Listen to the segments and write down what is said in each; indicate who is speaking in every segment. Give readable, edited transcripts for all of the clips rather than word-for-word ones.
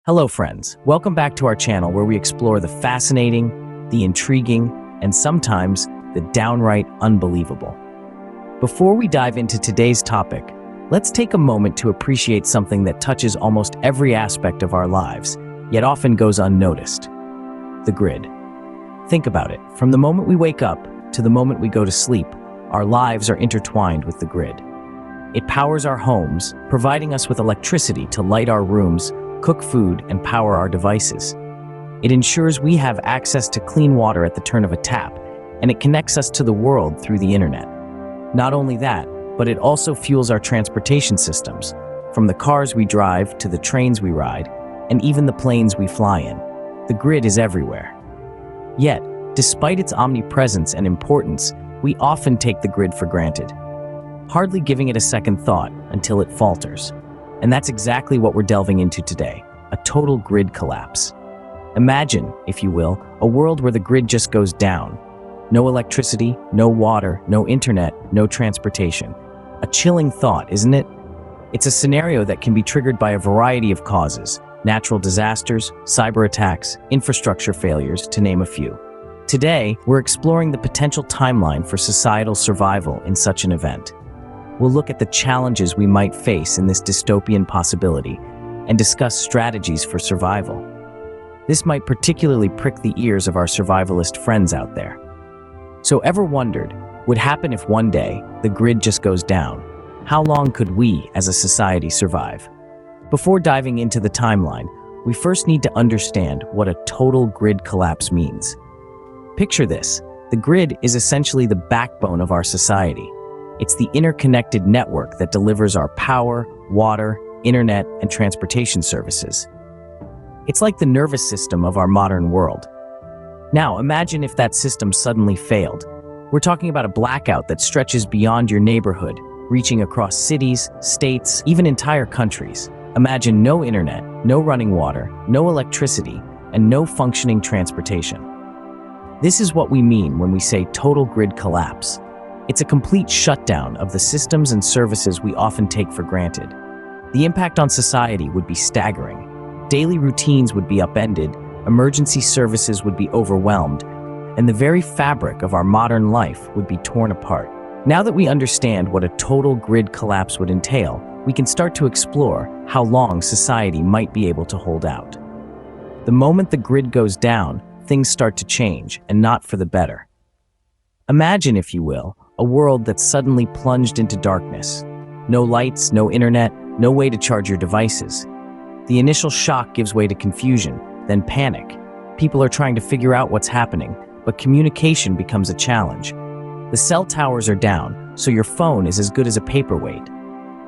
Speaker 1: Hello friends, welcome back to our channel where we explore the fascinating, the intriguing, and sometimes the downright unbelievable. Before we dive into today's topic, let's take a moment to appreciate something that touches almost every aspect of our lives, yet often goes unnoticed: the grid. Think about it. From the moment we wake up to the moment we go to sleep, our lives are intertwined with the grid. It powers our homes, providing us with electricity to light our rooms, cook food, and power our devices. It ensures we have access to clean water at the turn of a tap, and it connects us to the world through the internet. Not only that, but it also fuels our transportation systems, from the cars we drive to the trains we ride, and even the planes we fly in. The grid is everywhere. Yet, despite its omnipresence and importance, we often take the grid for granted, hardly giving it a second thought until it falters. And that's exactly what we're delving into today: a total grid collapse. Imagine, if you will, a world where the grid just goes down. No electricity, no water, no internet, no transportation. A chilling thought, isn't it? It's a scenario that can be triggered by a variety of causes: natural disasters, cyber attacks, infrastructure failures, to name a few. Today, we're exploring the potential timeline for societal survival in such an event. We'll look at the challenges we might face in this dystopian possibility and discuss strategies for survival. This might particularly prick the ears of our survivalist friends out there. So, ever wondered, what would happen if one day the grid just goes down? How long could we as a society survive? Before diving into the timeline, we first need to understand what a total grid collapse means. Picture this: the grid is essentially the backbone of our society. It's the interconnected network that delivers our power, water, internet, and transportation services. It's like the nervous system of our modern world. Now, imagine if that system suddenly failed. We're talking about a blackout that stretches beyond your neighborhood, reaching across cities, states, even entire countries. Imagine no internet, no running water, no electricity, and no functioning transportation. This is what we mean when we say total grid collapse. It's a complete shutdown of the systems and services we often take for granted. The impact on society would be staggering. Daily routines would be upended, emergency services would be overwhelmed, and the very fabric of our modern life would be torn apart. Now that we understand what a total grid collapse would entail, we can start to explore how long society might be able to hold out. The moment the grid goes down, things start to change, and not for the better. Imagine, if you will, a world that's suddenly plunged into darkness. No lights, no internet, no way to charge your devices. The initial shock gives way to confusion, then panic. People are trying to figure out what's happening, but communication becomes a challenge. The cell towers are down, so your phone is as good as a paperweight.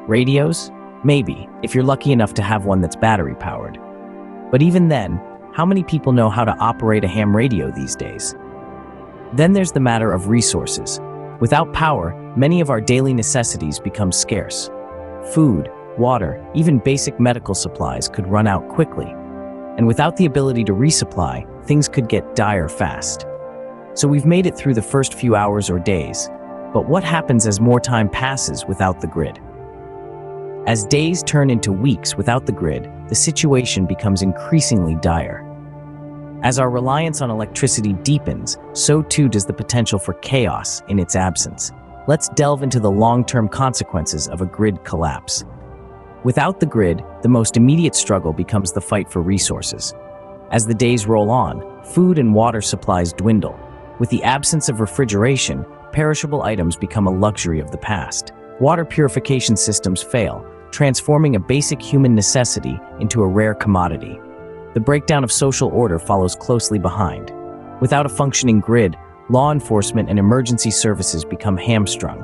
Speaker 1: Radios? Maybe, if you're lucky enough to have one that's battery-powered. But even then, how many people know how to operate a ham radio these days? Then there's the matter of resources. Without power, many of our daily necessities become scarce. Food, water, even basic medical supplies could run out quickly. And without the ability to resupply, things could get dire fast. So we've made it through the first few hours or days. But what happens as more time passes without the grid? As days turn into weeks without the grid, the situation becomes increasingly dire. As our reliance on electricity deepens, so too does the potential for chaos in its absence. Let's delve into the long-term consequences of a grid collapse. Without the grid, the most immediate struggle becomes the fight for resources. As the days roll on, food and water supplies dwindle. With the absence of refrigeration, perishable items become a luxury of the past. Water purification systems fail, transforming a basic human necessity into a rare commodity. The breakdown of social order follows closely behind. Without a functioning grid, law enforcement and emergency services become hamstrung.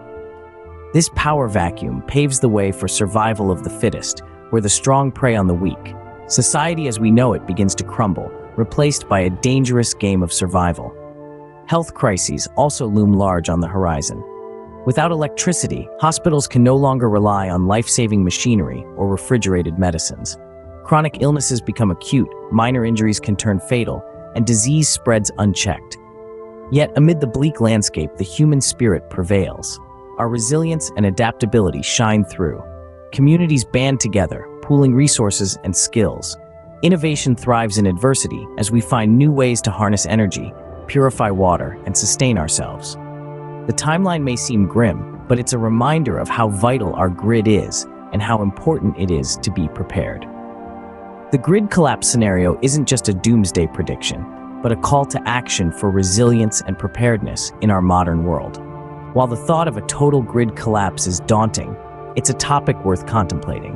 Speaker 1: This power vacuum paves the way for survival of the fittest, where the strong prey on the weak. Society as we know it begins to crumble, replaced by a dangerous game of survival. Health crises also loom large on the horizon. Without electricity, hospitals can no longer rely on life-saving machinery or refrigerated medicines. Chronic illnesses become acute, minor injuries can turn fatal, and disease spreads unchecked. Yet, amid the bleak landscape, the human spirit prevails. Our resilience and adaptability shine through. Communities band together, pooling resources and skills. Innovation thrives in adversity as we find new ways to harness energy, purify water, and sustain ourselves. The timeline may seem grim, but it's a reminder of how vital our grid is and how important it is to be prepared. The grid collapse scenario isn't just a doomsday prediction, but a call to action for resilience and preparedness in our modern world. While the thought of a total grid collapse is daunting, it's a topic worth contemplating.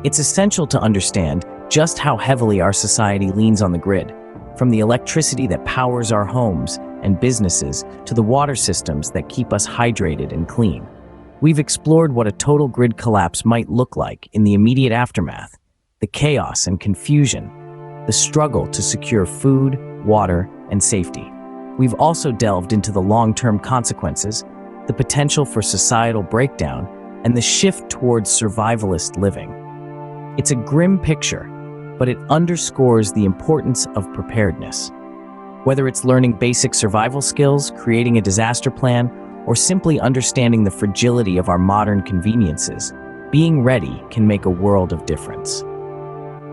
Speaker 1: It's essential to understand just how heavily our society leans on the grid, from the electricity that powers our homes and businesses to the water systems that keep us hydrated and clean. We've explored what a total grid collapse might look like in the immediate aftermath, the chaos and confusion, the struggle to secure food, water, and safety. We've also delved into the long-term consequences, the potential for societal breakdown, and the shift towards survivalist living. It's a grim picture, but it underscores the importance of preparedness. Whether it's learning basic survival skills, creating a disaster plan, or simply understanding the fragility of our modern conveniences, being ready can make a world of difference.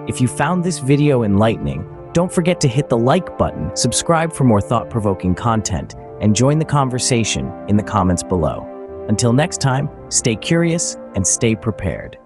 Speaker 1: If you found this video enlightening, don't forget to hit the like button, subscribe for more thought-provoking content, and join the conversation in the comments below. Until next time, stay curious and stay prepared.